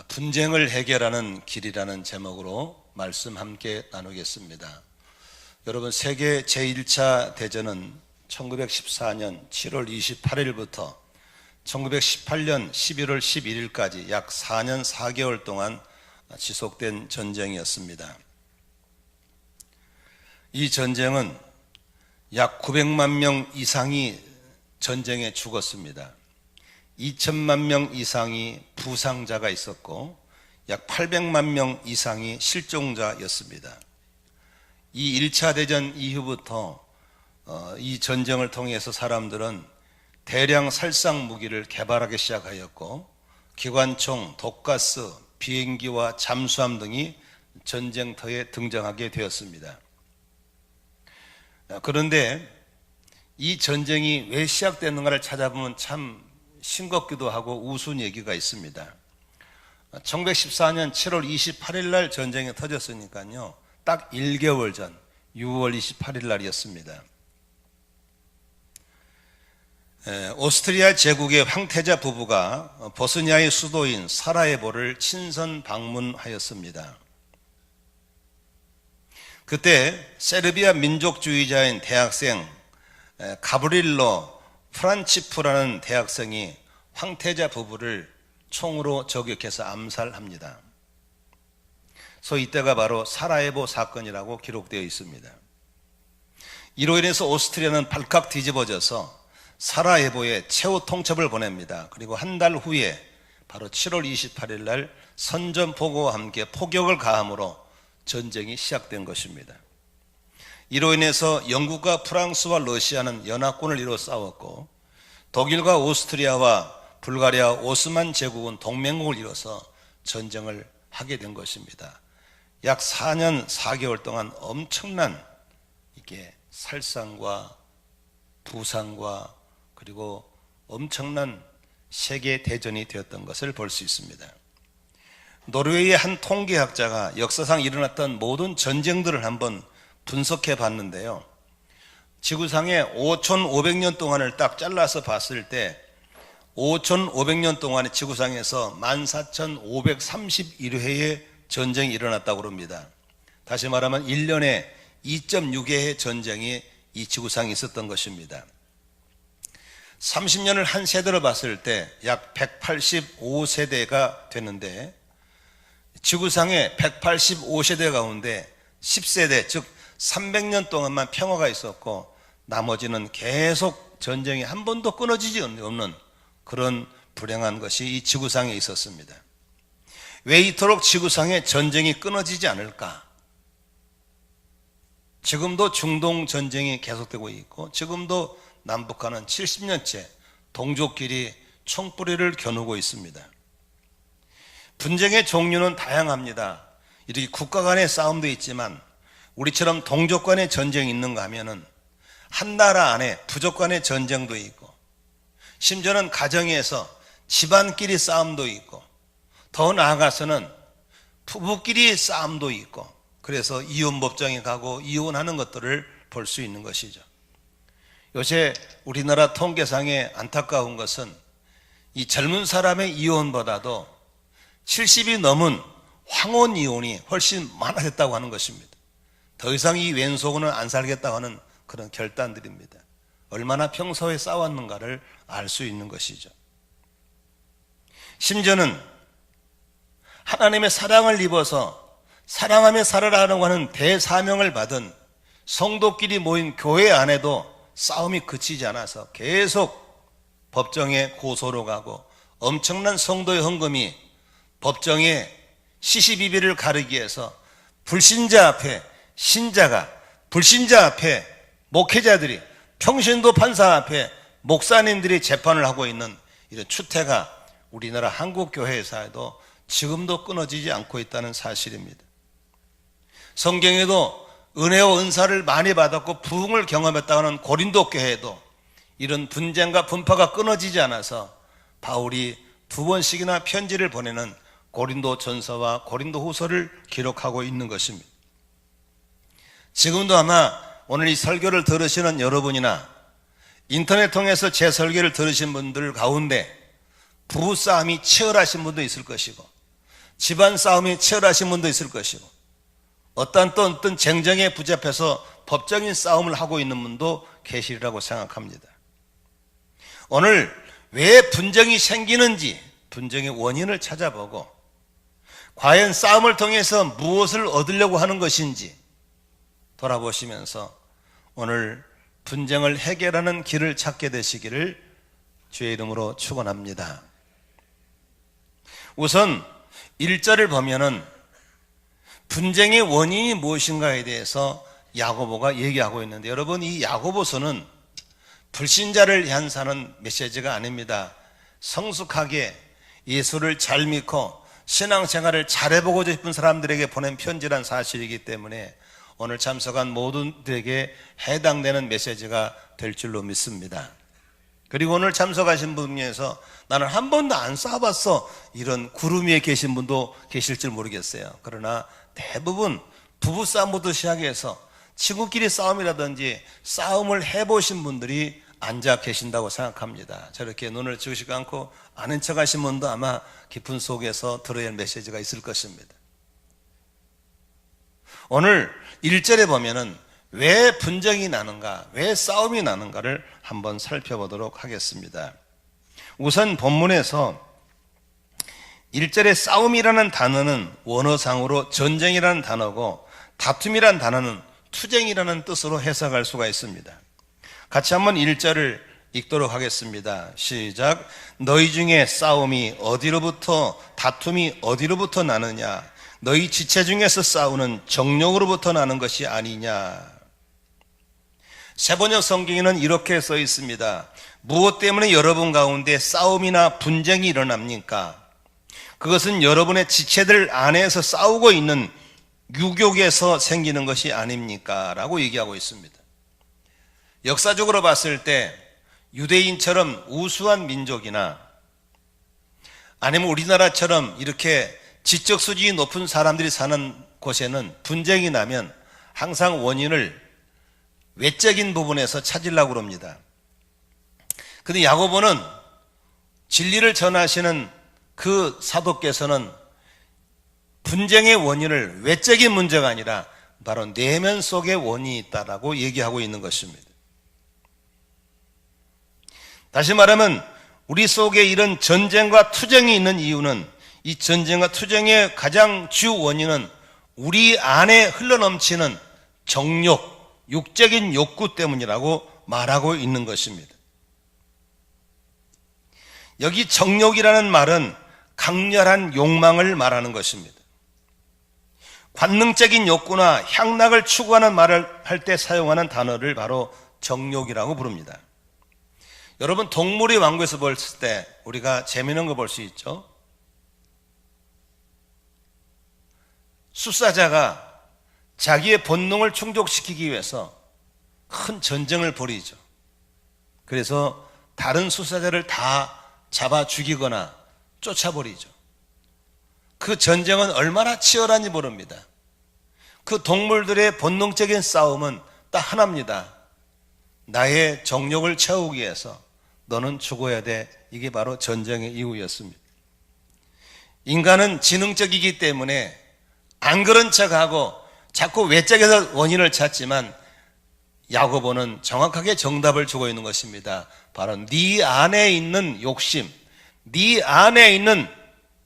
분쟁을 해결하는 길이라는 제목으로 말씀 함께 나누겠습니다. 여러분, 세계 제1차 대전은 1914년 7월 28일부터 1918년 11월 11일까지 약 4년 4개월 동안 지속된 전쟁이었습니다. 이 전쟁은 약 900만 명 이상이 전쟁에 죽었습니다. 2천만 명 이상이 부상자가 있었고 약 800만 명 이상이 실종자였습니다. 이 1차 대전 이후부터 이 전쟁을 통해서 사람들은 대량 살상 무기를 개발하기 시작하였고 기관총, 독가스, 비행기와 잠수함 등이 전쟁터에 등장하게 되었습니다. 그런데 이 전쟁이 왜 시작됐는가를 찾아보면 참 싱겁기도 하고 우스운 얘기가 있습니다. 1914년 7월 28일 날 전쟁이 터졌으니까요, 딱 1개월 전 6월 28일 날이었습니다. 오스트리아 제국의 황태자 부부가 보스니아의 수도인 사라예보를 친선 방문하였습니다. 그때 세르비아 민족주의자인 대학생 가브릴로 프란치프라는 대학생이 황태자 부부를 총으로 저격해서 암살합니다. 그래서 이때가 바로 사라예보 사건이라고 기록되어 있습니다. 이로 인해서 오스트리아는 발칵 뒤집어져서 사라예보에 최후 통첩을 보냅니다. 그리고 한 달 후에 바로 7월 28일 날 선전포고와 함께 포격을 가함으로 전쟁이 시작된 것입니다. 이로 인해서 영국과 프랑스와 러시아는 연합군을 이루어 싸웠고 독일과 오스트리아와 불가리아 오스만 제국은 동맹국을 이뤄서 전쟁을 하게 된 것입니다. 약 4년 4개월 동안 엄청난 이게 살상과 부상과 그리고 엄청난 세계 대전이 되었던 것을 볼 수 있습니다. 노르웨이의 한 통계학자가 역사상 일어났던 모든 전쟁들을 한번 분석해 봤는데요, 지구상의 5,500년 동안을 딱 잘라서 봤을 때 5,500년 동안의 지구상에서 14,531회의 전쟁이 일어났다고 합니다. 다시 말하면 1년에 2.6회의 전쟁이 이 지구상에 있었던 것입니다. 30년을 한 세대로 봤을 때 약 185세대가 되는데 지구상의 185세대 가운데 10세대, 즉 300년 동안만 평화가 있었고 나머지는 계속 전쟁이 한 번도 끊어지지 없는 그런 불행한 것이 이 지구상에 있었습니다. 왜 이토록 지구상에 전쟁이 끊어지지 않을까? 지금도 중동 전쟁이 계속되고 있고 지금도 남북한은 70년째 동족끼리 총뿌리를 겨누고 있습니다. 분쟁의 종류는 다양합니다. 이렇게 국가 간의 싸움도 있지만 우리처럼 동족 간의 전쟁이 있는가 하면은 한 나라 안에 부족 간의 전쟁도 있고 심지어는 가정에서 집안끼리 싸움도 있고 더 나아가서는 부부끼리 싸움도 있고 그래서 이혼법정에 가고 이혼하는 것들을 볼 수 있는 것이죠. 요새 우리나라 통계상에 안타까운 것은 이 젊은 사람의 이혼보다도 70이 넘은 황혼 이혼이 훨씬 많아졌다고 하는 것입니다. 더 이상 이 왼속으로는 안 살겠다고 하는 그런 결단들입니다. 얼마나 평소에 싸웠는가를 알 수 있는 것이죠. 심지어는 하나님의 사랑을 입어서 사랑하며 살아라라고 하는 대사명을 받은 성도끼리 모인 교회 안에도 싸움이 그치지 않아서 계속 법정에 고소로 가고 엄청난 성도의 헌금이 법정에 시시비비를 가르기 위해서 불신자 앞에 신자가, 불신자 앞에 목회자들이, 평신도 판사 앞에 목사님들이 재판을 하고 있는 이런 추태가 우리나라 한국교회사에도 지금도 끊어지지 않고 있다는 사실입니다. 성경에도 은혜와 은사를 많이 받았고 부흥을 경험했다고 하는 고린도 교회에도 이런 분쟁과 분파가 끊어지지 않아서 바울이 2번씩이나 편지를 보내는 고린도 전서와 고린도 후서를 기록하고 있는 것입니다. 지금도 아마 오늘 이 설교를 들으시는 여러분이나 인터넷 통해서 제 설교를 들으신 분들 가운데 부부싸움이 치열하신 분도 있을 것이고 집안 싸움이 치열하신 분도 있을 것이고, 어떤 쟁정에 부잡해서 법적인 싸움을 하고 있는 분도 계시리라고 생각합니다. 오늘 왜 분쟁이 생기는지 분쟁의 원인을 찾아보고, 과연 싸움을 통해서 무엇을 얻으려고 하는 것인지 돌아보시면서 오늘 분쟁을 해결하는 길을 찾게 되시기를 주의 이름으로 축원합니다. 우선 1절을 보면은 분쟁의 원인이 무엇인가에 대해서 야고보가 얘기하고 있는데, 여러분, 이 야고보서는 불신자를 향하는 메시지가 아닙니다. 성숙하게 예수를 잘 믿고 신앙생활을 잘해보고 싶은 사람들에게 보낸 편지란 사실이기 때문에 오늘 참석한 모두들에게 해당되는 메시지가 될 줄로 믿습니다. 그리고 오늘 참석하신 분 중에서 나는 한 번도 안 싸워봤어, 이런 구름 위에 계신 분도 계실 줄 모르겠어요. 그러나 대부분 부부싸움부터 시작해서 친구끼리 싸움이라든지 싸움을 해보신 분들이 앉아 계신다고 생각합니다. 저렇게 눈을 지으시지 않고 아는 척 하신 분도 아마 깊은 속에서 들어야 할 메시지가 있을 것입니다. 오늘 1절에 보면은 왜 분쟁이 나는가, 왜 싸움이 나는가를 한번 살펴보도록 하겠습니다. 우선 본문에서 1절에 싸움이라는 단어는 원어상으로 전쟁이라는 단어고, 다툼이라는 단어는 투쟁이라는 뜻으로 해석할 수가 있습니다. 같이 한번 1절을 읽도록 하겠습니다. 시작. 너희 중에 싸움이 어디로부터, 다툼이 어디로부터 나느냐? 너희 지체 중에서 싸우는 정욕으로부터 나는 것이 아니냐? 세번역 성경에는 이렇게 써 있습니다. 무엇 때문에 여러분 가운데 싸움이나 분쟁이 일어납니까? 그것은 여러분의 지체들 안에서 싸우고 있는 유욕에서 생기는 것이 아닙니까? 라고 얘기하고 있습니다. 역사적으로 봤을 때 유대인처럼 우수한 민족이나 아니면 우리나라처럼 이렇게 지적 수준이 높은 사람들이 사는 곳에는 분쟁이 나면 항상 원인을 외적인 부분에서 찾으려고 합니다. 그런데 야고보는 진리를 전하시는 그 사도께서는 분쟁의 원인을 외적인 문제가 아니라 바로 내면 속에 원인이 있다라고 얘기하고 있는 것입니다. 다시 말하면 우리 속에 이런 전쟁과 투쟁이 있는 이유는, 이 전쟁과 투쟁의 가장 주 원인은 우리 안에 흘러넘치는 정욕, 육적인 욕구 때문이라고 말하고 있는 것입니다. 여기 정욕이라는 말은 강렬한 욕망을 말하는 것입니다. 관능적인 욕구나 향락을 추구하는 말을 할 때 사용하는 단어를 바로 정욕이라고 부릅니다. 여러분, 동물의 왕국에서 봤을 때 우리가 재미있는 거 볼 수 있죠. 숫사자가 자기의 본능을 충족시키기 위해서 큰 전쟁을 벌이죠. 그래서 다른 숫사자를 다 잡아 죽이거나 쫓아버리죠. 그 전쟁은 얼마나 치열한지 모릅니다. 그 동물들의 본능적인 싸움은 딱 하나입니다. 나의 정욕을 채우기 위해서 너는 죽어야 돼. 이게 바로 전쟁의 이유였습니다. 인간은 지능적이기 때문에 안 그런 척하고 자꾸 외적에서 원인을 찾지만, 야고보는 정확하게 정답을 주고 있는 것입니다. 바로 네 안에 있는 욕심, 네 안에 있는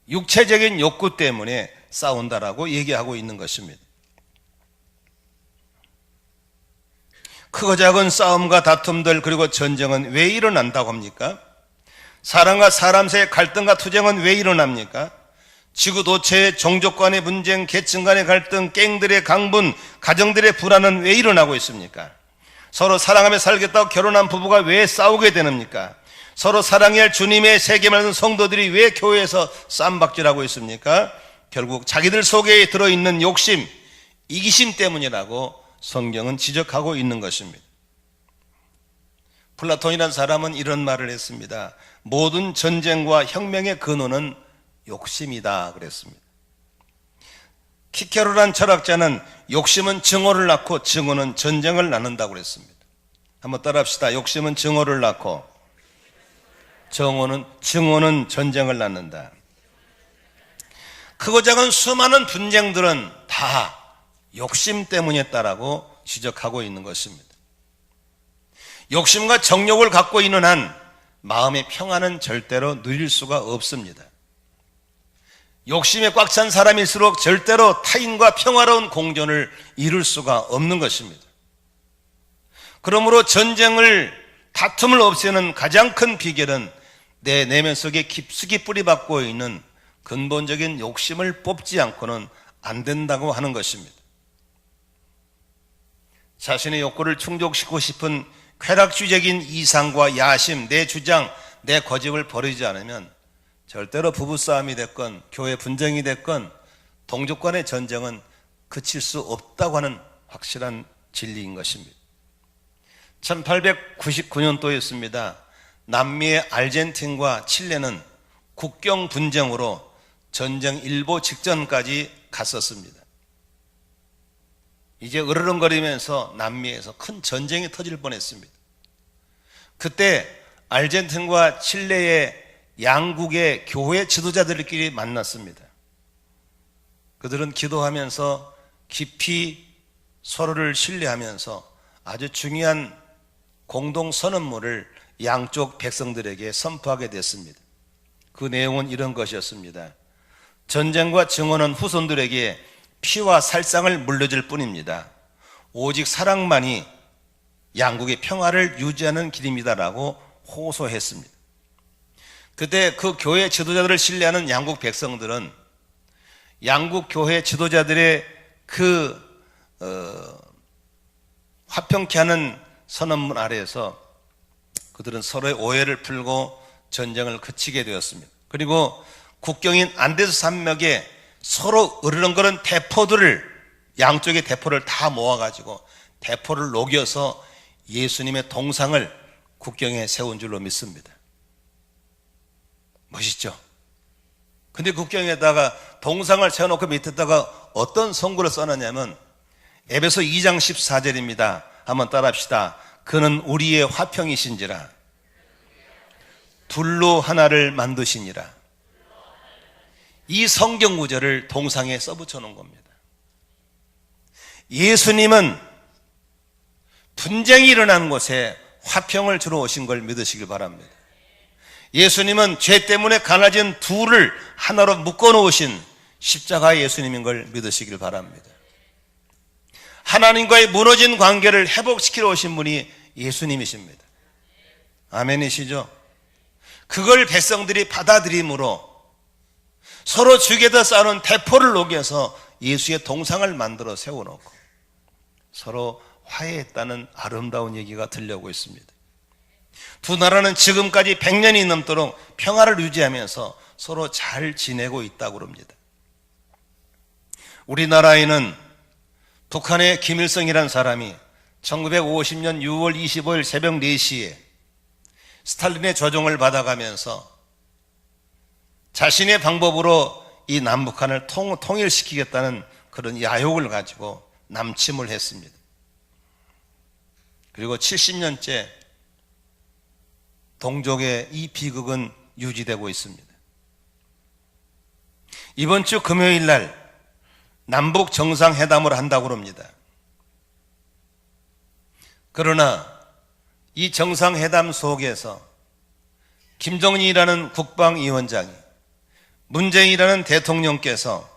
육체적인 욕구 때문에 싸운다라고 얘기하고 있는 것입니다. 크고 작은 싸움과 다툼들, 그리고 전쟁은 왜 일어난다고 합니까? 사람과 사람 사이의 갈등과 투쟁은 왜 일어납니까? 지구 도처의 종족 간의 분쟁, 계층 간의 갈등, 갱들의 강분, 가정들의 불안은 왜 일어나고 있습니까? 서로 사랑하며 살겠다고 결혼한 부부가 왜 싸우게 되는입니까? 서로 사랑해야 할 주님의 세계만 성도들이 왜 교회에서 쌈박질하고 있습니까? 결국 자기들 속에 들어있는 욕심, 이기심 때문이라고 성경은 지적하고 있는 것입니다. 플라톤이라는 사람은 이런 말을 했습니다. 모든 전쟁과 혁명의 근원은 욕심이다 그랬습니다. 키케로란 철학자는 욕심은 증오를 낳고 증오는 전쟁을 낳는다고 그랬습니다. 한번 따라합시다. 욕심은 증오를 낳고 증오는 전쟁을 낳는다. 크고 작은 수많은 분쟁들은 다 욕심 때문이었다라고 지적하고 있는 것입니다. 욕심과 정욕을 갖고 있는 한 마음의 평안은 절대로 누릴 수가 없습니다. 욕심에 꽉 찬 사람일수록 절대로 타인과 평화로운 공존을 이룰 수가 없는 것입니다. 그러므로 전쟁을, 다툼을 없애는 가장 큰 비결은 내 내면 속에 깊숙이 뿌리박고 있는 근본적인 욕심을 뽑지 않고는 안 된다고 하는 것입니다. 자신의 욕구를 충족시키고 싶은 쾌락주의적인 이상과 야심, 내 주장, 내 고집을 버리지 않으면 절대로 부부싸움이 됐건 교회 분쟁이 됐건 동족 간의 전쟁은 그칠 수 없다고 하는 확실한 진리인 것입니다. 1899년도였습니다. 남미의 아르헨틴과 칠레는 국경 분쟁으로 전쟁 일보 직전까지 갔었습니다. 이제 으르렁거리면서 남미에서 큰 전쟁이 터질 뻔했습니다. 그때 아르헨틴과 칠레의 양국의 교회 지도자들끼리 만났습니다. 그들은 기도하면서 깊이 서로를 신뢰하면서 아주 중요한 공동 선언문을 양쪽 백성들에게 선포하게 됐습니다. 그 내용은 이런 것이었습니다. 전쟁과 증오는 후손들에게 피와 살상을 물려줄 뿐입니다. 오직 사랑만이 양국의 평화를 유지하는 길입니다라고 호소했습니다. 그때 그 교회 지도자들을 신뢰하는 양국 백성들은 양국 교회 지도자들의 화평케 하는 선언문 아래에서 그들은 서로의 오해를 풀고 전쟁을 그치게 되었습니다. 그리고 국경인 안데스 산맥에 서로 으르렁거리는 대포들을, 양쪽의 대포를 다 모아가지고 대포를 녹여서 예수님의 동상을 국경에 세운 줄로 믿습니다. 멋있죠? 근데 국경에다가 동상을 세워놓고 밑에다가 어떤 선구를 써놨냐면 에베소 2장 14절입니다. 한번 따라합시다. 그는 우리의 화평이신지라 둘로 하나를 만드시니라. 이 성경 구절을 동상에 써붙여 놓은 겁니다. 예수님은 분쟁이 일어나는 곳에 화평을 주러 오신 걸 믿으시길 바랍니다. 예수님은 죄 때문에 갈라진 둘을 하나로 묶어 놓으신 십자가의 예수님인 걸 믿으시길 바랍니다. 하나님과의 무너진 관계를 회복시키러 오신 분이 예수님이십니다. 아멘이시죠? 그걸 백성들이 받아들임으로 서로 죽여다 쌓아놓은 대포를 녹여서 예수의 동상을 만들어 세워놓고 서로 화해했다는 아름다운 얘기가 들려오고 있습니다. 두 나라는 지금까지 100년이 넘도록 평화를 유지하면서 서로 잘 지내고 있다고 합니다. 우리나라에는 북한의 김일성이라는 사람이 1950년 6월 25일 새벽 4시에 스탈린의 조종을 받아가면서 자신의 방법으로 이 남북한을 통일시키겠다는 그런 야욕을 가지고 남침을 했습니다. 그리고 70년째 동족의 이 비극은 유지되고 있습니다. 이번 주 금요일 날 남북 정상회담을 한다고 합니다. 그러나 이 정상회담 속에서 김정은이라는 국방위원장이 문재인이라는 대통령께서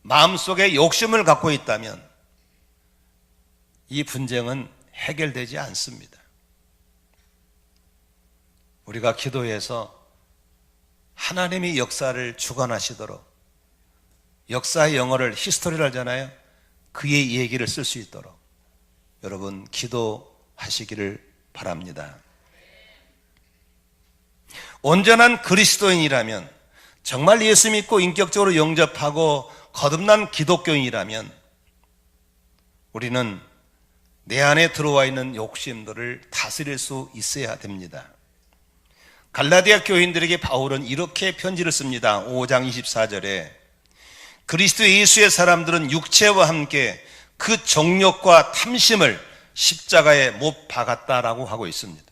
마음속에 욕심을 갖고 있다면 이 분쟁은 해결되지 않습니다. 우리가 기도해서 하나님이 역사를 주관하시도록, 역사의 영어를 히스토리를 하잖아요. 그의 얘기를 쓸 수 있도록 여러분 기도하시기를 바랍니다. 온전한 그리스도인이라면, 정말 예수 믿고 인격적으로 영접하고 거듭난 기독교인이라면 우리는 내 안에 들어와 있는 욕심들을 다스릴 수 있어야 됩니다. 갈라디아 교인들에게 바울은 이렇게 편지를 씁니다. 5장 24절에 그리스도 예수의 사람들은 육체와 함께 그 정욕과 탐심을 십자가에 못 박았다라고 하고 있습니다.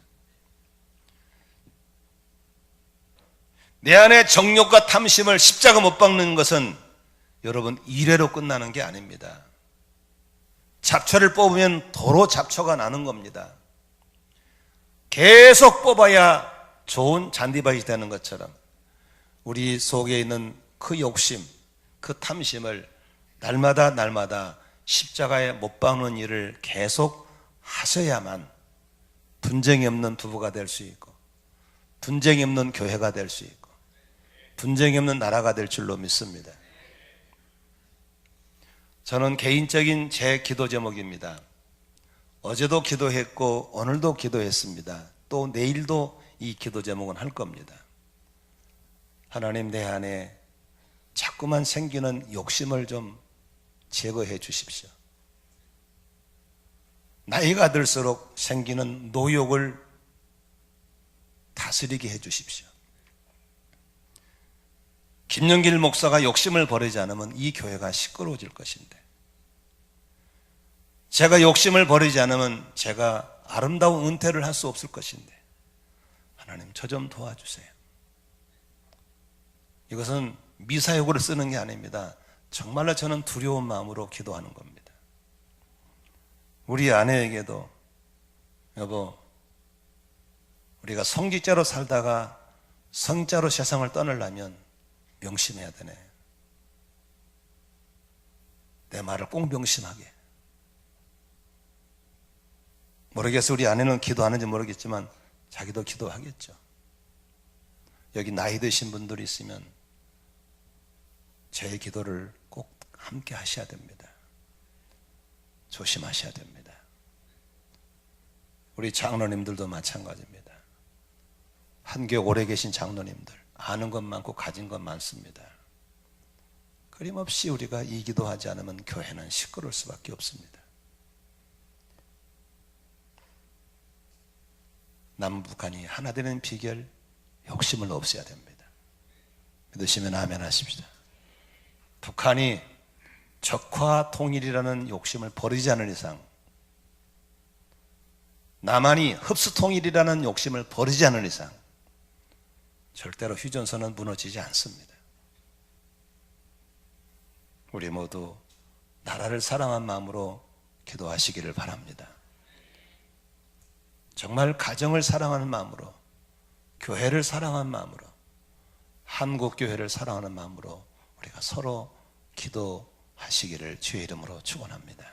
내 안에 정욕과 탐심을 십자가 못 박는 것은 여러분 이래로 끝나는 게 아닙니다. 잡초를 뽑으면 도로 잡초가 나는 겁니다. 계속 뽑아야 좋은 잔디밭이 되는 것처럼 우리 속에 있는 그 욕심, 그 탐심을 날마다 십자가에 못 박는 일을 계속 하셔야만 분쟁이 없는 부부가 될 수 있고, 분쟁이 없는 교회가 될 수 있고, 분쟁이 없는 나라가 될 줄로 믿습니다. 저는 개인적인 제 기도 제목입니다. 어제도 기도했고 오늘도 기도했습니다. 또 내일도 이 기도 제목은 할 겁니다. 하나님, 내 안에 자꾸만 생기는 욕심을 좀 제거해 주십시오. 나이가 들수록 생기는 노욕을 다스리게 해 주십시오. 김영길 목사가 욕심을 버리지 않으면 이 교회가 시끄러워질 것인데, 제가 욕심을 버리지 않으면 제가 아름다운 은퇴를 할 수 없을 것인데, 하나님 저 좀 도와주세요. 이것은 미사여구를 쓰는 게 아닙니다. 정말로 저는 두려운 마음으로 기도하는 겁니다. 우리 아내에게도, 여보, 우리가 성직자로 살다가 성자로 세상을 떠나려면 명심해야 되네. 내 말을 꼭 명심하게. 모르겠어요. 우리 아내는 기도하는지 모르겠지만 자기도 기도하겠죠. 여기 나이 드신 분들이 있으면 제 기도를 꼭 함께 하셔야 됩니다. 조심하셔야 됩니다. 우리 장로님들도 마찬가지입니다. 한교회 오래 계신 장로님들, 아는 것 많고 가진 것 많습니다. 끊임없이 우리가 이 기도하지 않으면 교회는 시끄러울 수밖에 없습니다. 남북한이 하나 되는 비결, 욕심을 없애야 됩니다. 믿으시면 아멘 하십시오. 북한이 적화 통일이라는 욕심을 버리지 않는 이상, 남한이 흡수 통일이라는 욕심을 버리지 않는 이상 절대로 휴전선은 무너지지 않습니다. 우리 모두 나라를 사랑한 마음으로 기도하시기를 바랍니다. 정말 가정을 사랑하는 마음으로, 교회를 사랑하는 마음으로, 한국교회를 사랑하는 마음으로 우리가 서로 기도하시기를 주의 이름으로 축원합니다.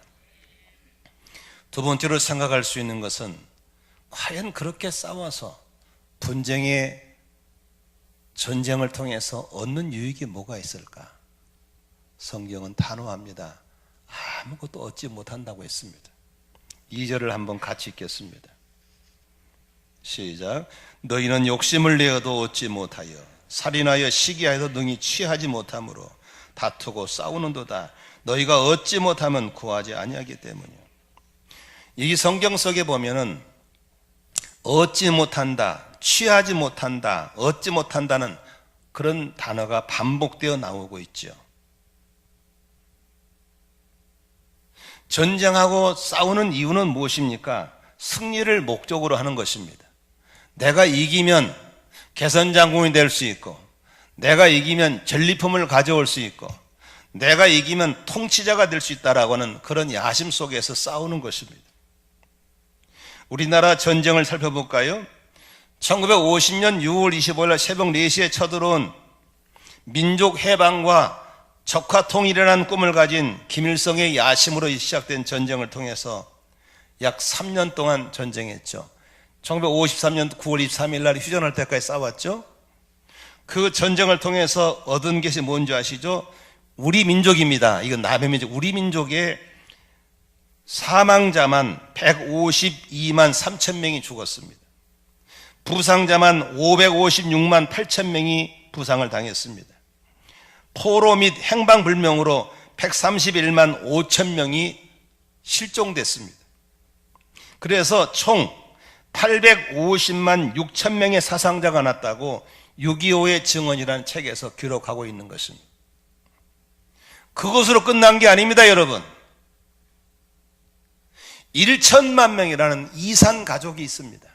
두 번째로 생각할 수 있는 것은, 과연 그렇게 싸워서 분쟁의 전쟁을 통해서 얻는 유익이 뭐가 있을까? 성경은 단호합니다. 아무것도 얻지 못한다고 했습니다. 2절을 한번 같이 읽겠습니다. 시작. 너희는 욕심을 내어도 얻지 못하여 살인하여 시기하여도 능히 취하지 못함으로 다투고 싸우는도다. 너희가 얻지 못하면 구하지 아니하기 때문이요. 이 성경 속에 보면은 얻지 못한다, 취하지 못한다, 얻지 못한다는 그런 단어가 반복되어 나오고 있죠. 전쟁하고 싸우는 이유는 무엇입니까? 승리를 목적으로 하는 것입니다. 내가 이기면 개선장군이 될 수 있고, 내가 이기면 전리품을 가져올 수 있고, 내가 이기면 통치자가 될 수 있다라고 하는 그런 야심 속에서 싸우는 것입니다. 우리나라 전쟁을 살펴볼까요? 1950년 6월 25일 새벽 4시에 쳐들어온 민족 해방과 적화통일이라는 꿈을 가진 김일성의 야심으로 시작된 전쟁을 통해서 약 3년 동안 전쟁했죠. 1953년 9월 23일 날 휴전할 때까지 싸웠죠. 그 전쟁을 통해서 얻은 것이 뭔지 아시죠? 우리 민족입니다. 이건 남의 민족. 우리 민족의 사망자만 152만 3천 명이 죽었습니다. 부상자만 556만 8천 명이 부상을 당했습니다. 포로 및 행방불명으로 131만 5천 명이 실종됐습니다. 그래서 총 850만 6천 명의 사상자가 났다고 6.25의 증언이라는 책에서 기록하고 있는 것입니다. 그것으로 끝난 게 아닙니다, 여러분. 1천만 명이라는 이산 가족이 있습니다.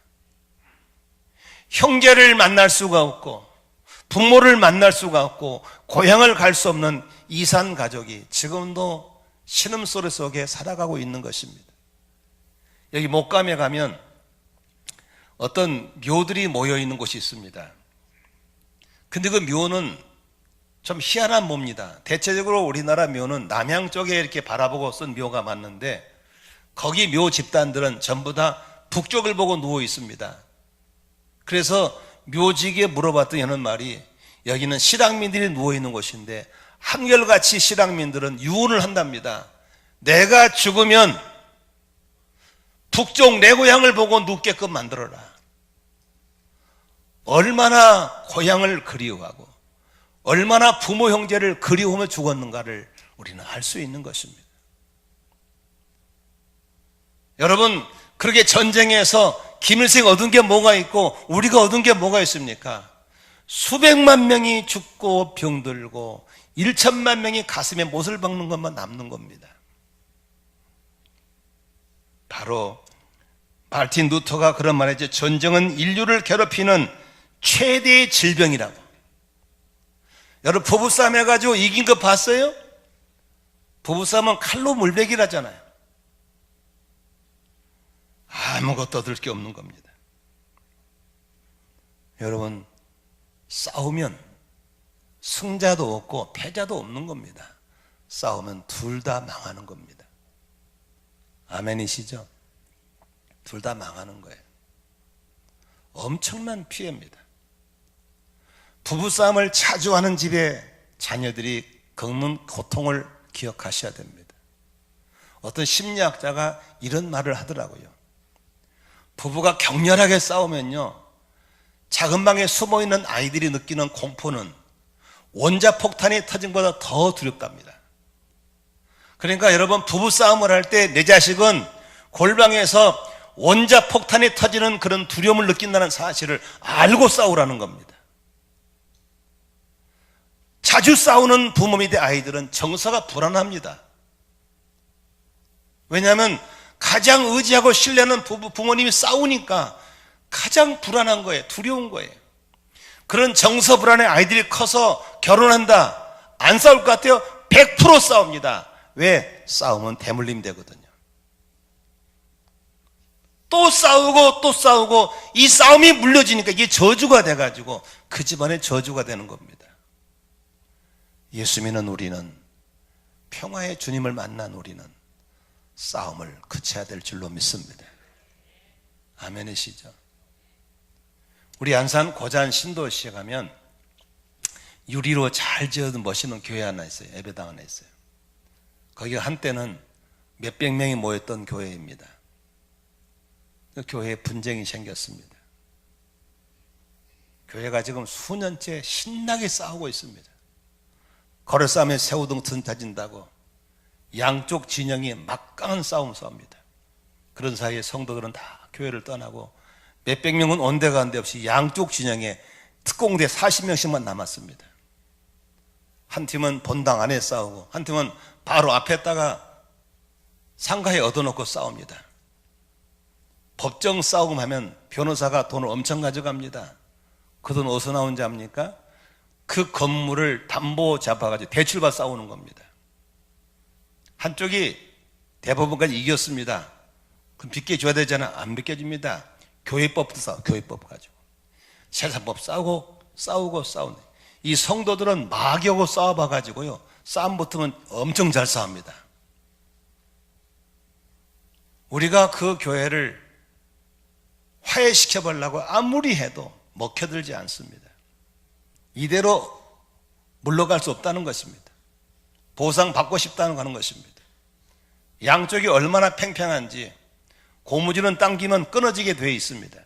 형제를 만날 수가 없고 부모를 만날 수가 없고 고향을 갈 수 없는 이산 가족이 지금도 신음소리 속에 살아가고 있는 것입니다. 여기 목감에 가면 어떤 묘들이 모여 있는 곳이 있습니다. 근데 그 묘는 좀 희한한 묘입니다. 대체적으로 우리나라 묘는 남향 쪽에 이렇게 바라보고 쓴 묘가 맞는데 거기 묘 집단들은 전부 다 북쪽을 보고 누워 있습니다. 그래서 묘지기에 물어봤더니 하는 말이 여기는 실향민들이 누워 있는 곳인데 한결같이 실향민들은 유언을 한답니다. 내가 죽으면 북쪽 내 고향을 보고 눕게끔 만들어라. 얼마나 고향을 그리워하고 얼마나 부모 형제를 그리워하며 죽었는가를 우리는 알 수 있는 것입니다. 여러분, 그렇게 전쟁에서 김일성이 얻은 게 뭐가 있고 우리가 얻은 게 뭐가 있습니까? 수백만 명이 죽고 병들고 1천만 명이 가슴에 못을 박는 것만 남는 겁니다. 바로 마르틴 루터가 그런 말했죠. 전쟁은 인류를 괴롭히는 최대의 질병이라고. 여러분, 부부싸움 해가지고 이긴 거 봤어요? 부부싸움은 칼로 물베기라잖아요. 아무것도 얻을 게 없는 겁니다. 여러분, 싸우면 승자도 없고 패자도 없는 겁니다. 싸우면 둘 다 망하는 겁니다. 아멘이시죠? 둘 다 망하는 거예요. 엄청난 피해입니다. 부부싸움을 자주 하는 집에 자녀들이 겪는 고통을 기억하셔야 됩니다. 어떤 심리학자가 이런 말을 하더라고요. 부부가 격렬하게 싸우면요, 작은 방에 숨어있는 아이들이 느끼는 공포는 원자폭탄이 터진 것보다 더 두렵답니다. 그러니까 여러분, 부부싸움을 할 때 내 자식은 골방에서 원자폭탄이 터지는 그런 두려움을 느낀다는 사실을 알고 싸우라는 겁니다. 자주 싸우는 부모 밑에 아이들은 정서가 불안합니다. 왜냐하면 가장 의지하고 신뢰하는 부모님이 싸우니까 가장 불안한 거예요. 두려운 거예요. 그런 정서 불안의 아이들이 커서 결혼한다, 안 싸울 것 같아요? 100% 싸웁니다. 왜? 싸우면 대물림 되거든요. 또 싸우고 또 싸우고 이 싸움이 물려지니까 이게 저주가 돼가지고 그 집안의 저주가 되는 겁니다. 예수 믿는 우리는, 평화의 주님을 만난 우리는 싸움을 그쳐야 될 줄로 믿습니다. 아멘이시죠? 우리 안산 고잔 신도시에 가면 유리로 잘 지어둔 멋있는 교회 하나 있어요. 예배당 하나 있어요. 거기가 한때는 몇백 명이 모였던 교회입니다. 그 교회에 분쟁이 생겼습니다. 교회가 지금 수년째 신나게 싸우고 있습니다. 거래싸움에 새우등 터진다고 양쪽 진영이 막강한 싸움 싸웁니다. 그런 사이에 성도들은 다 교회를 떠나고 몇백 명은 온데간데 없이 양쪽 진영에 특공대 40명씩만 남았습니다. 한 팀은 본당 안에 싸우고 한 팀은 바로 앞에다가 상가에 얻어놓고 싸웁니다. 법정 싸움 하면 변호사가 돈을 엄청 가져갑니다. 그 돈 어디서 나온지 압니까? 그 건물을 담보 잡아가지고 대출받아 싸우는 겁니다. 한쪽이 대법원까지 이겼습니다. 그럼 빚겨줘야 되잖아. 안 빚겨줍니다. 교회법도 싸워, 교회법 가지고. 세상법 싸우고 싸우네. 이 성도들은 마귀하고 싸워봐가지고요, 싸움 붙으면 엄청 잘 싸웁니다. 우리가 그 교회를 화해시켜보려고 아무리 해도 먹혀들지 않습니다. 이대로 물러갈 수 없다는 것입니다. 보상받고 싶다는 하는 것입니다. 양쪽이 얼마나 팽팽한지 고무줄은 당기면 끊어지게 되어 있습니다.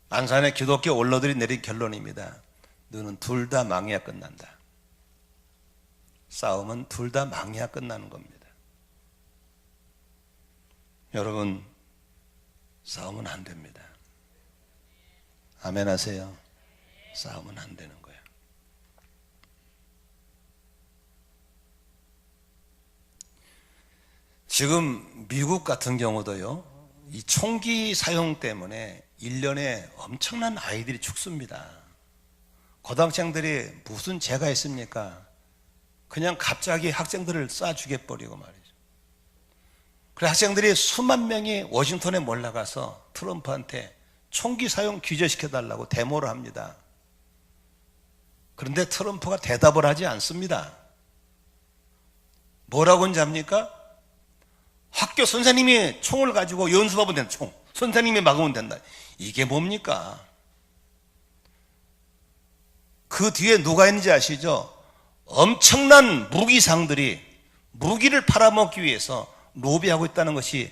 안산의 기독교 원로들이 내린 결론입니다. 너는 둘 다 망해야 끝난다. 싸움은 둘 다 망해야 끝나는 겁니다. 여러분, 싸우면 안 됩니다. 아멘 하세요. 싸우면 안 되는 거예요. 지금 미국 같은 경우도요, 이 총기 사용 때문에 1년에 엄청난 아이들이 죽습니다. 고등학생들이 무슨 죄가 있습니까? 그냥 갑자기 학생들을 쏴 죽여버리고 말이죠. 그래 학생들이 수만 명이 워싱턴에 몰려가서 트럼프한테 총기 사용 규제시켜달라고 데모를 합니다. 그런데 트럼프가 대답을 하지 않습니다. 뭐라고 하는지 압니까? 학교 선생님이 총을 가지고 연습하면 된다. 총. 선생님이 막으면 된다. 이게 뭡니까? 그 뒤에 누가 있는지 아시죠? 엄청난 무기상들이 무기를 팔아먹기 위해서 로비하고 있다는 것이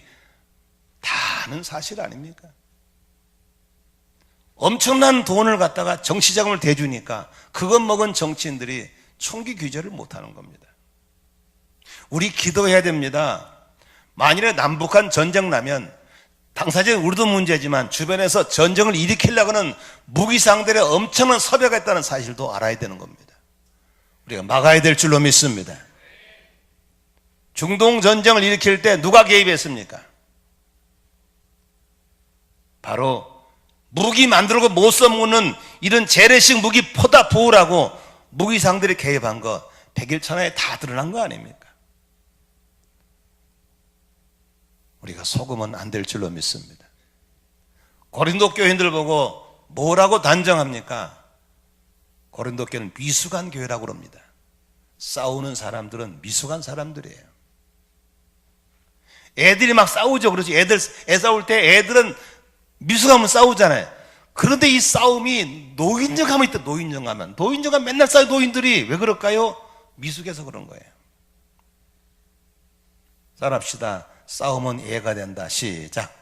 다 아는 사실 아닙니까? 엄청난 돈을 갖다가 정치자금을 대주니까 그것 먹은 정치인들이 총기 규제를 못하는 겁니다. 우리 기도해야 됩니다. 만일에 남북한 전쟁 나면 당사자는 우리도 문제지만 주변에서 전쟁을 일으키려고 하는 무기상들의 엄청난 섭외가 있다는 사실도 알아야 되는 겁니다. 우리가 막아야 될 줄로 믿습니다. 중동 전쟁을 일으킬 때 누가 개입했습니까? 바로 무기 만들고 못 써먹는 이런 재래식 무기 포다 보호라고 무기상들이 개입한 거 백일천하에 다 드러난 거 아닙니까? 우리가 속으면 안 될 줄로 믿습니다. 고린도 교인들 보고 뭐라고 단정합니까? 고린도 교회는 미숙한 교회라고 그럽니다. 싸우는 사람들은 미숙한 사람들이에요. 애들이 막 싸우죠. 그렇지. 애 싸울 때 애들은 미숙하면 싸우잖아요. 그런데 이 싸움이 노인정하면 있다. 노인정하면 맨날 싸우 노인들이 왜 그럴까요? 미숙해서 그런 거예요. 싸웁시다. 싸우면 이해가 된다. 시작.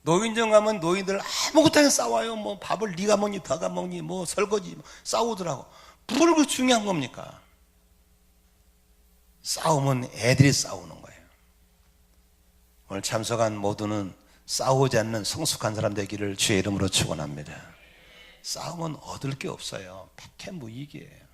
노인정 가면 노인들 아무것도 안 싸워요. 뭐 밥을 네가 먹니 너가 먹니 뭐 설거지 싸우더라고. 뭘 그 중요한 겁니까? 싸우면 애들이 싸우는 거예요. 오늘 참석한 모두는 싸우지 않는 성숙한 사람 되기를 주의 이름으로 축원합니다. 싸우면 얻을 게 없어요. 백해무익이에요.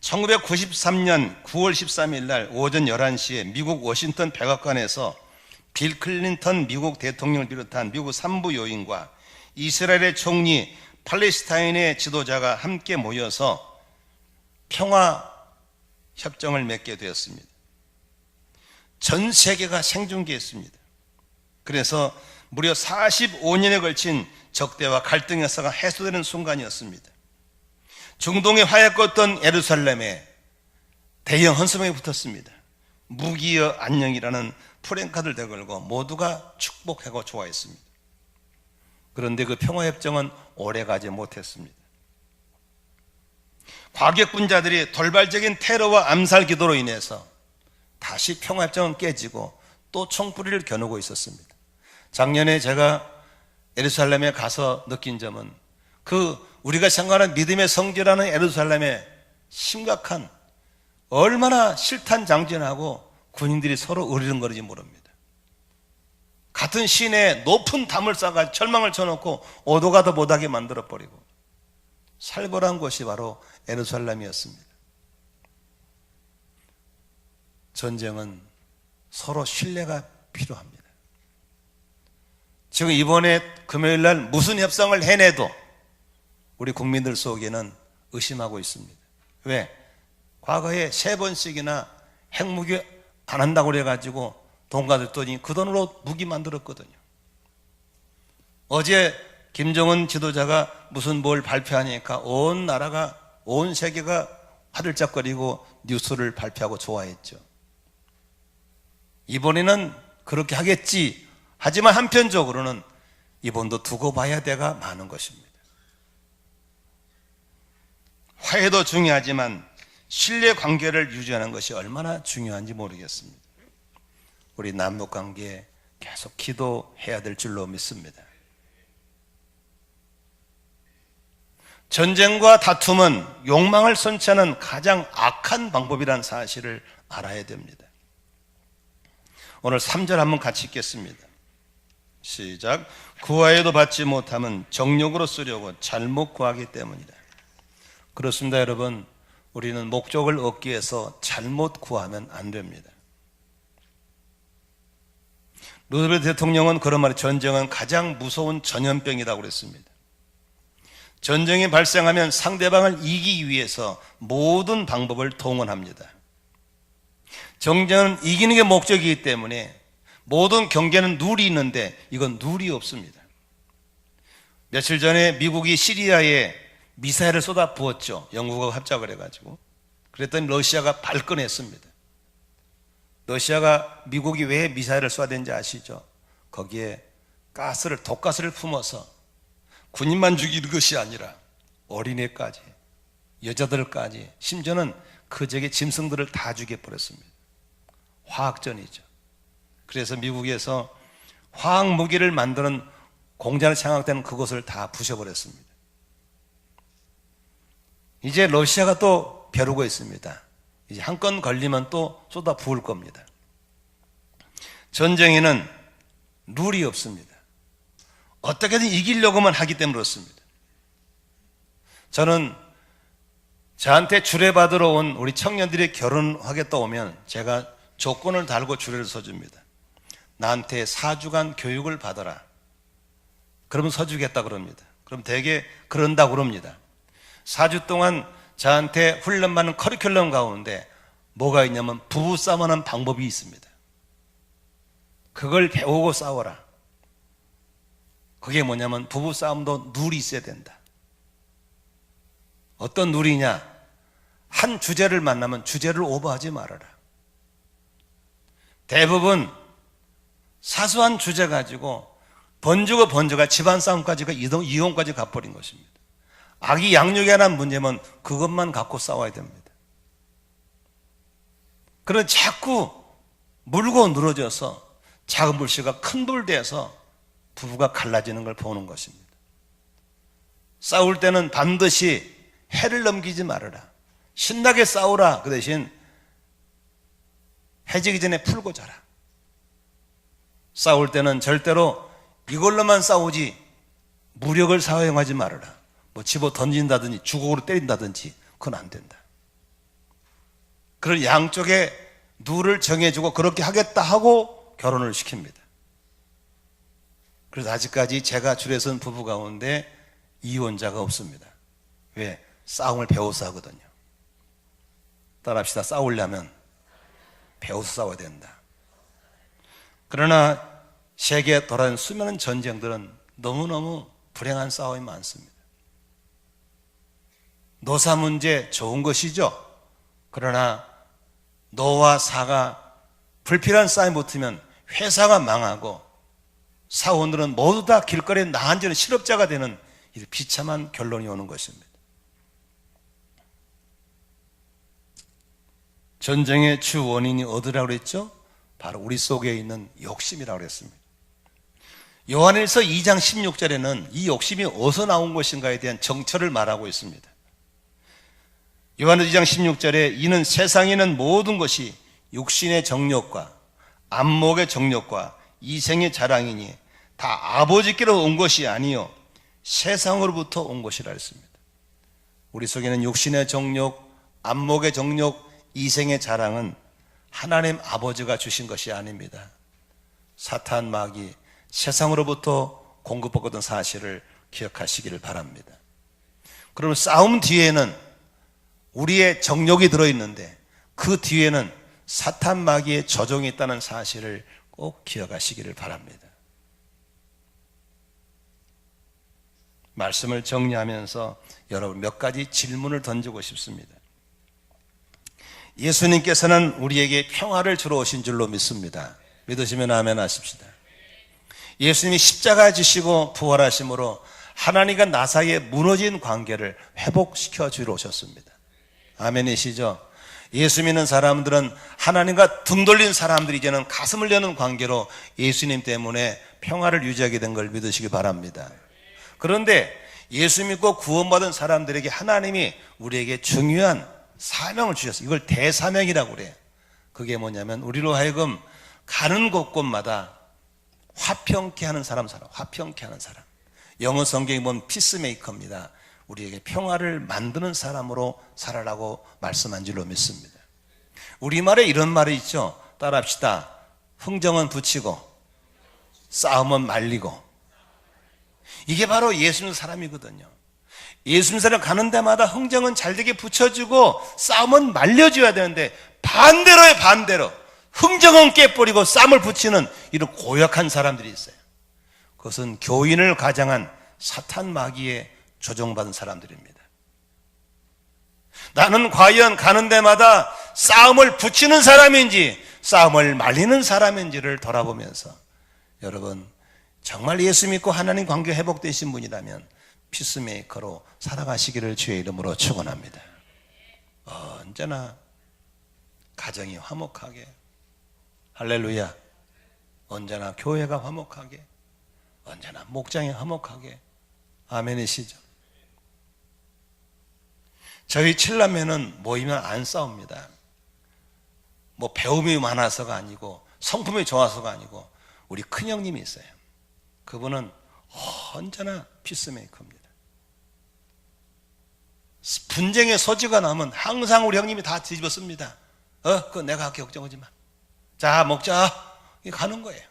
1993년 9월 13일 날 오전 11시에 미국 워싱턴 백악관에서 빌 클린턴 미국 대통령을 비롯한 미국 3부 요인과 이스라엘의 총리, 팔레스타인의 지도자가 함께 모여서 평화 협정을 맺게 되었습니다. 전 세계가 생중계했습니다. 그래서 무려 45년에 걸친 적대와 갈등 역사가 해소되는 순간이었습니다. 중동의 화약꽃던 예루살렘에 대형 헌수명이 붙었습니다. 무기여 안녕이라는 프랭카드를 대걸고 모두가 축복하고 좋아했습니다. 그런데 그 평화협정은 오래가지 못했습니다. 과격분자들이 돌발적인 테러와 암살 기도로 인해서 다시 평화협정은 깨지고 또 총뿌리를 겨누고 있었습니다. 작년에 제가 예루살렘에 가서 느낀 점은 우리가 생각하는 믿음의 성지라는 예루살렘에 심각한 얼마나 실탄장전하고 군인들이 서로 으르렁거리지 모릅니다. 같은 시내에 높은 담을 쌓아 철망을 쳐놓고 오도가도 못하게 만들어버리고 살벌한 곳이 바로 예루살렘이었습니다. 전쟁은 서로 신뢰가 필요합니다. 지금 이번에 금요일 날 무슨 협상을 해내도 우리 국민들 속에는 의심하고 있습니다. 왜? 과거에 3번씩이나 핵무기 안 한다고 그래가지고 돈 가졌더니 그 돈으로 무기 만들었거든요. 어제 김정은 지도자가 무슨 뭘 발표하니까 온 나라가, 온 세계가 화들짝거리고 뉴스를 발표하고 좋아했죠. 이번에는 그렇게 하겠지. 하지만 한편적으로는 이번도 두고 봐야 돼가 많은 것입니다. 화해도 중요하지만 신뢰 관계를 유지하는 것이 얼마나 중요한지 모르겠습니다. 우리 남북관계에 계속 기도해야 될 줄로 믿습니다. 전쟁과 다툼은 욕망을 선취하는 가장 악한 방법이라는 사실을 알아야 됩니다. 오늘 3절 한번 같이 읽겠습니다. 시작. 구하여도 받지 못하면 정욕으로 쓰려고 잘못 구하기 때문이다. 그렇습니다, 여러분. 우리는 목적을 얻기 위해서 잘못 구하면 안 됩니다. 루즈벨트 대통령은 그런 말에 전쟁은 가장 무서운 전염병이라고 그랬습니다. 전쟁이 발생하면 상대방을 이기기 위해서 모든 방법을 동원합니다. 전쟁은 이기는 게 목적이기 때문에 모든 경계는 룰이 있는데 이건 룰이 없습니다. 며칠 전에 미국이 시리아에 미사일을 쏟아 부었죠. 영국하고 합작을 해가지고. 그랬더니 러시아가 발끈했습니다. 러시아가 미국이 왜 미사일을 쏘아대는지 아시죠? 거기에 독가스를 품어서 군인만 죽이는 것이 아니라 어린애까지, 여자들까지, 심지어는 그 지역의 짐승들을 다 죽여버렸습니다. 화학전이죠. 그래서 미국에서 화학 무기를 만드는 공장을 장악되는 그곳을 다 부셔버렸습니다. 이제 러시아가 또 벼르고 있습니다. 이제 한 건 걸리면 또 쏟아 부을 겁니다. 전쟁에는 룰이 없습니다. 어떻게든 이기려고만 하기 때문에 그렇습니다. 저는 저한테 주례받으러 온 우리 청년들이 결혼하겠다 오면 제가 조건을 달고 주례를 서줍니다. 나한테 4주간 교육을 받아라. 그러면 서주겠다 그럽니다. 그럼 대개 그런다고 그럽니다. 4주 동안 저한테 훈련받는 커리큘럼 가운데 뭐가 있냐면 부부싸움하는 방법이 있습니다. 그걸 배우고 싸워라. 그게 뭐냐면 부부싸움도 룰이 있어야 된다. 어떤 룰이냐? 한 주제를 만나면 주제를 오버하지 말아라. 대부분 사소한 주제 가지고 번주가 집안 싸움까지가 이혼까지 가버린 것입니다. 아기 양육에 관한 문제면 그것만 갖고 싸워야 됩니다. 그런 자꾸 물고 늘어져서 작은 불씨가 큰 불 돼서 부부가 갈라지는 걸 보는 것입니다. 싸울 때는 반드시 해를 넘기지 말아라. 신나게 싸우라. 그 대신 해지기 전에 풀고 자라. 싸울 때는 절대로 이걸로만 싸우지 무력을 사용하지 말아라. 뭐 집어 던진다든지 주걱으로 때린다든지 그건 안 된다. 그런 양쪽에 룰을 정해주고 그렇게 하겠다 하고 결혼을 시킵니다. 그래서 아직까지 제가 줄에 선 부부 가운데 이혼자가 없습니다. 왜? 싸움을 배워서 하거든요. 따라합시다. 싸우려면 배워서 싸워야 된다. 그러나 세계에 돌아다니는 수많은 전쟁들은 너무너무 불행한 싸움이 많습니다. 노사 문제 좋은 것이죠. 그러나 노와 사가 불필요한 싸움이 붙으면 회사가 망하고 사원들은 모두 다 길거리에 나앉는 실업자가 되는 비참한 결론이 오는 것입니다. 전쟁의 주 원인이 어디라고 그랬죠? 바로 우리 속에 있는 욕심이라고 그랬습니다. 요한일서 2장 16절에는 이 욕심이 어디서 나온 것인가에 대한 정처를 말하고 있습니다. 요한일서 2장 16절에 이는 세상에 있는 모든 것이 육신의 정욕과 안목의 정욕과 이생의 자랑이니 다 아버지께로 온 것이 아니요 세상으로부터 온 것이라 했습니다. 우리 속에는 육신의 정욕, 안목의 정욕, 이생의 자랑은 하나님 아버지가 주신 것이 아닙니다. 사탄 마귀 세상으로부터 공급받았던 사실을 기억하시기를 바랍니다. 그러면 싸움 뒤에는 우리의 정욕이 들어있는데 그 뒤에는 사탄 마귀의 조종이 있다는 사실을 꼭 기억하시기를 바랍니다. 말씀을 정리하면서 여러분 몇 가지 질문을 던지고 싶습니다. 예수님께서는 우리에게 평화를 주러 오신 줄로 믿습니다. 믿으시면 아멘 하십시다. 예수님이 십자가에 지시고 부활하심으로 하나님과 나 사이에 무너진 관계를 회복시켜 주러 오셨습니다. 아멘이시죠? 예수 믿는 사람들은 하나님과 등 돌린 사람들이 이제는 가슴을 여는 관계로 예수님 때문에 평화를 유지하게 된 걸 믿으시기 바랍니다. 그런데 예수 믿고 구원받은 사람들에게 하나님이 우리에게 중요한 사명을 주셨어요. 이걸 대사명이라고 그래요. 그게 뭐냐면 우리로 하여금 가는 곳곳마다 화평케 하는 사람, 화평케 하는 사람. 영어 성경에 보면 피스메이커입니다. 우리에게 평화를 만드는 사람으로 살아라고 말씀한 줄로 믿습니다. 우리말에 이런 말이 있죠. 따라합시다. 흥정은 붙이고 싸움은 말리고. 이게 바로 예수 믿는 사람이거든요. 예수 믿는 사람 가는 데마다 흥정은 잘되게 붙여주고 싸움은 말려줘야 되는데 반대로의 반대로 흥정은 깨버리고 싸움을 붙이는 이런 고약한 사람들이 있어요. 그것은 교인을 가장한 사탄 마귀에 조종받은 사람들입니다. 나는 과연 가는 데마다 싸움을 붙이는 사람인지 싸움을 말리는 사람인지를 돌아보면서 여러분 정말 예수 믿고 하나님 관계 회복되신 분이라면 피스메이커로 살아가시기를 주의 이름으로 축원합니다. 언제나 가정이 화목하게, 할렐루야, 언제나 교회가 화목하게, 언제나 목장이 화목하게. 아멘이시죠? 저희 칠남매는 모이면 안 싸웁니다. 뭐 배움이 많아서가 아니고 성품이 좋아서가 아니고 우리 큰형님이 있어요. 그분은 언제나 피스메이커입니다. 분쟁의 소지가 나면 항상 우리 형님이 다 뒤집어 씁니다. 그거 내가 할게, 걱정하지 마. 자, 먹자. 이게 가는 거예요.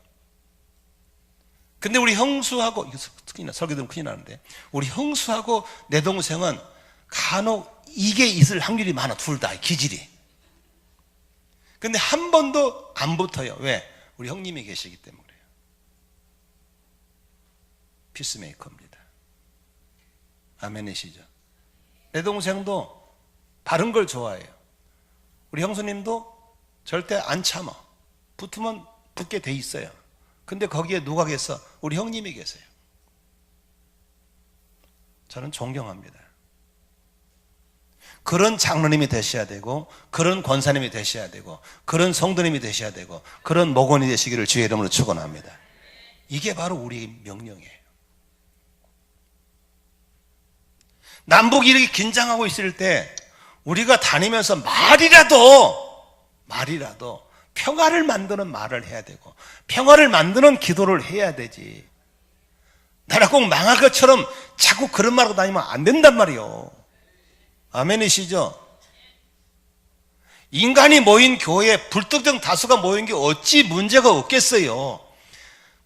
근데 우리 형수하고, 특히나 설교들은 큰일 나는데, 우리 형수하고 내 동생은 간혹 이게 있을 확률이 많아, 둘 다, 기질이. 근데 한 번도 안 붙어요. 왜? 우리 형님이 계시기 때문에 그래요. 피스메이커입니다. 아멘이시죠? 내 동생도 바른 걸 좋아해요. 우리 형수님도 절대 안 참아. 붙으면 붙게 돼 있어요. 근데 거기에 누가 계셔? 우리 형님이 계세요. 저는 존경합니다. 그런 장로님이 되셔야 되고, 그런 권사님이 되셔야 되고, 그런 성도님이 되셔야 되고, 그런 목원이 되시기를 주의 이름으로 축원합니다. 이게 바로 우리의 명령이에요. 남북이 이렇게 긴장하고 있을 때 우리가 다니면서 말이라도 평화를 만드는 말을 해야 되고 평화를 만드는 기도를 해야 되지. 나라 꼭 망할 것처럼 자꾸 그런 말하고 다니면 안 된단 말이에요. 아멘이시죠? 인간이 모인 교회에 불특정 다수가 모인 게 어찌 문제가 없겠어요.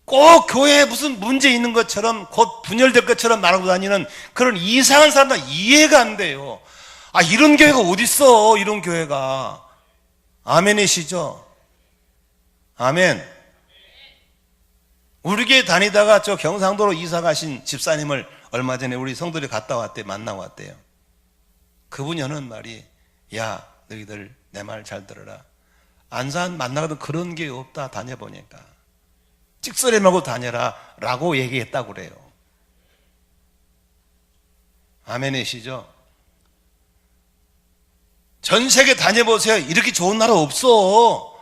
꼭 교회에 무슨 문제 있는 것처럼 곧 분열될 것처럼 말하고 다니는 그런 이상한 사람들 이해가 안 돼요. 이런 교회가 어딨어, 이런 교회가. 아멘이시죠? 아멘. 우리 교회 다니다가 저 경상도로 이사 가신 집사님을 얼마 전에 우리 성도들이 갔다 왔대, 만나고 왔대요. 그분이 하는 말이, 야, 너희들 내 말 잘 들어라. 안산 만나거든 그런 게 없다, 다녀보니까. 찍소리 말고 다녀라 라고 얘기했다고 그래요. 아멘이시죠? 전 세계 다녀보세요. 이렇게 좋은 나라 없어.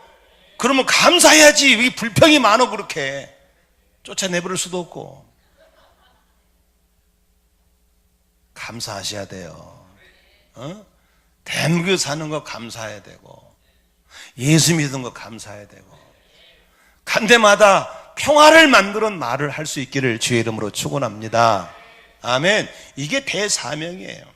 그러면 감사해야지. 왜 불평이 많어 그렇게. 쫓아내버릴 수도 없고. 감사하셔야 돼요. 대한민국에 사는 거 감사해야 되고, 예수 믿은 거 감사해야 되고, 간 데마다 평화를 만드는 말을 할 수 있기를 주의 이름으로 축원합니다. 아멘. 이게 대사명이에요.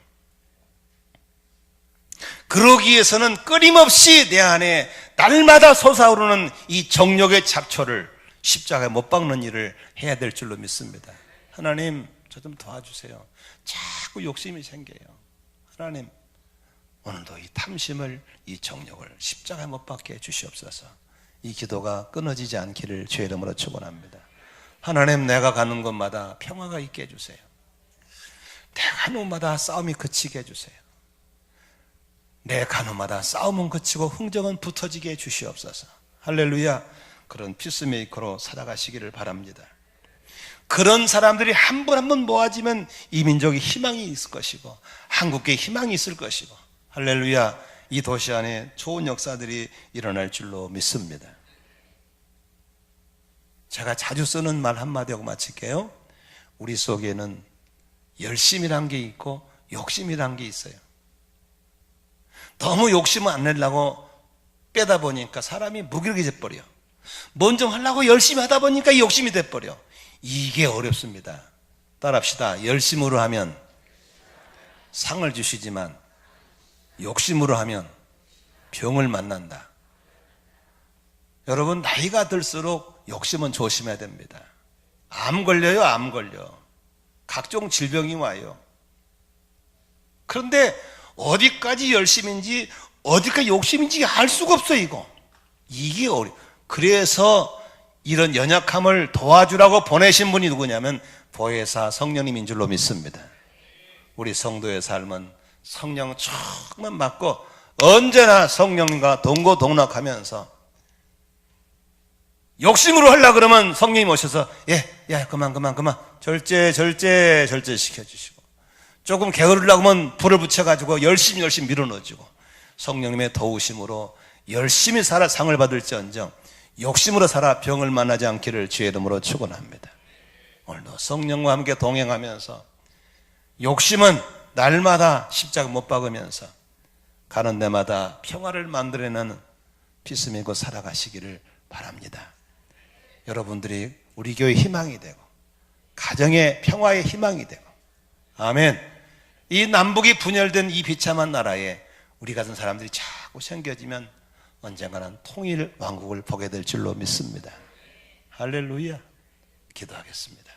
그러기 위해서는 끊임없이 내 안에 날마다 솟아오르는 이 정욕의 잡초를 십자가에 못 박는 일을 해야 될 줄로 믿습니다. 하나님, 저 좀 도와주세요. 자꾸 욕심이 생겨요. 하나님, 오늘도 이 탐심을, 이 정욕을 십자가에 못 박게 해 주시옵소서. 이 기도가 끊어지지 않기를 주의 이름으로 축원합니다. 하나님, 내가 가는 곳마다 평화가 있게 해주세요. 내가 가는 곳마다 싸움이 그치게 해주세요. 내 가는 곳마다 싸움은 그치고 흥정은 붙어지게 해주시옵소서. 할렐루야. 그런 피스메이커로 살아가시기를 바랍니다. 그런 사람들이 한 분 한 분 모아지면 이 민족이 희망이 있을 것이고 한국에 희망이 있을 것이고, 할렐루야, 이 도시 안에 좋은 역사들이 일어날 줄로 믿습니다. 제가 자주 쓰는 말 한마디 하고 마칠게요. 우리 속에는 열심이란 게 있고 욕심이란 게 있어요. 너무 욕심을 안 내려고 빼다 보니까 사람이 무기력해져 버려. 뭔 좀 하려고 열심히 하다 보니까 이 욕심이 돼버려. 이게 어렵습니다. 따라합시다. 열심으로 하면 상을 주시지만 욕심으로 하면 병을 만난다. 여러분, 나이가 들수록 욕심은 조심해야 됩니다. 암 걸려요, 암 걸려. 각종 질병이 와요. 그런데 어디까지 열심인지 어디까지 욕심인지 알 수가 없어 이거. 이게 그래서 이런 연약함을 도와주라고 보내신 분이 누구냐면 보혜사 성령님인 줄로 믿습니다. 우리 성도의 삶은 성령 충만 맡고 언제나 성령님과 동고동락하면서 욕심으로 하려고 그러면 성령님 오셔서 그만 절제 시켜주시고, 조금 게으르려고 하면 불을 붙여가지고 열심히 밀어넣어주고, 성령님의 도우심으로 열심히 살아 상을 받을지언정 욕심으로 살아 병을 만나지 않기를 주의 이름으로 축원합니다. 오늘도 성령과 함께 동행하면서 욕심은 날마다 십자가 못 박으면서 가는 데마다 평화를 만들어내는 피스미고 살아가시기를 바랍니다. 여러분들이 우리 교회의 희망이 되고 가정의 평화의 희망이 되고, 아멘. 이 남북이 분열된 이 비참한 나라에 우리 같은 사람들이 자꾸 생겨지면 언젠가는 통일 왕국을 보게 될 줄로 믿습니다. 할렐루야. 기도하겠습니다.